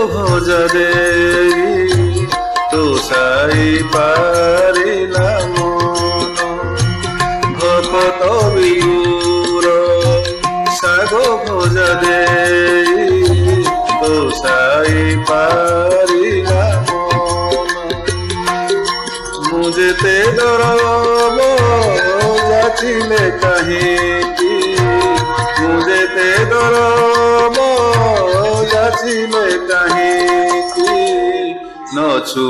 ভোজা দেই তো সাই পারিলা মন ভকত বিগুর শাগ ভোজা দেই তো সাই পারিলা মন যেতে দরব যাচিলে কাহিকি যেতে দরব যাচিলে কাহিকি নছু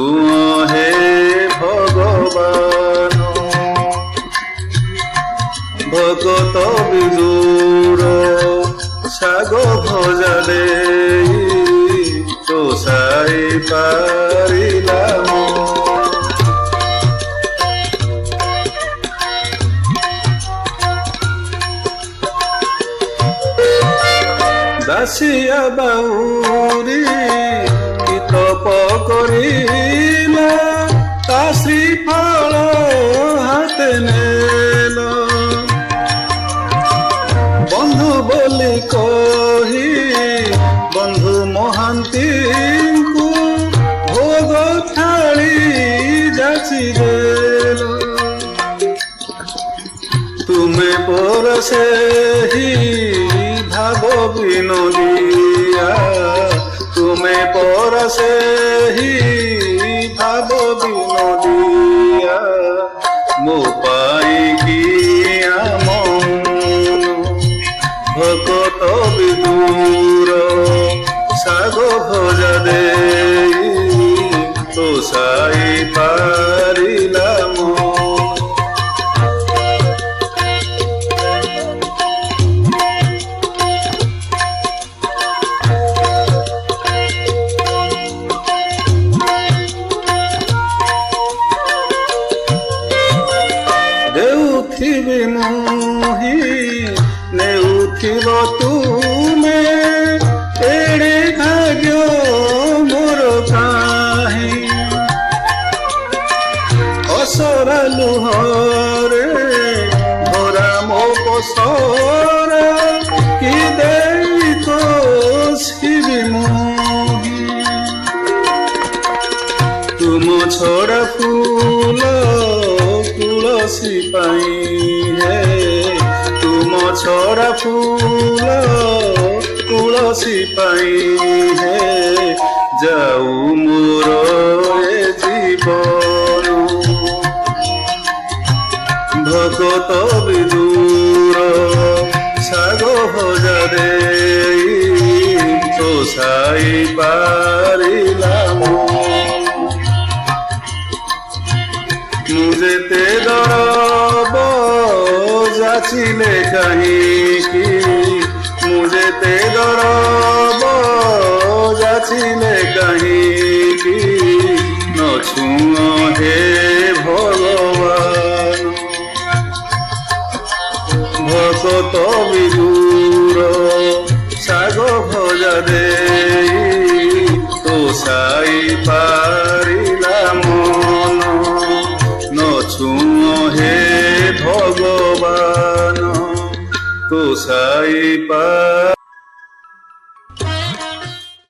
হে ভগবান ভগত বিদুর শাগ ভোজা দেই তো সাই পারিলা দাসিয়া বাউরি কি তপ করিলা তা শ্রীফল হাতে নেল বন্ধু বলি কহি বন্ধু মহান্তিଙ୍କୁ ভোগ থাଳି যাচি দেল তুমে পরশে ভাব বিনোদিয়া তুমে পরশে ভাব বিনোদিয়া মো পাইকি মন ভকত বিদুর শাগ ভোজা দেই তো সাই পারিলা মন দেউথিবি মোহি নেউথিব তুমে এড়ে ভাগ্য মোর কাহি অসরা লুহরে ভরা মো পসরা কি দেই তো শিবি মোহি তুম ছড়া ফুল তুলসী পাই হে তুম ছড়া ফুল তুলসী পাই হে যাও মোর এ জীবন ভকত বিদুর শাগ ভোজা দেই তো সাই পারিলা যেতে দরব যাচিলে কাহিকি যেতে দরব যাচিলে কাহিকি নছু হে ভগবান ভকত বিদুর শাগ ভোজা দেই তো সাই পারিলা মন নছু হে ভগবান তো সাই পা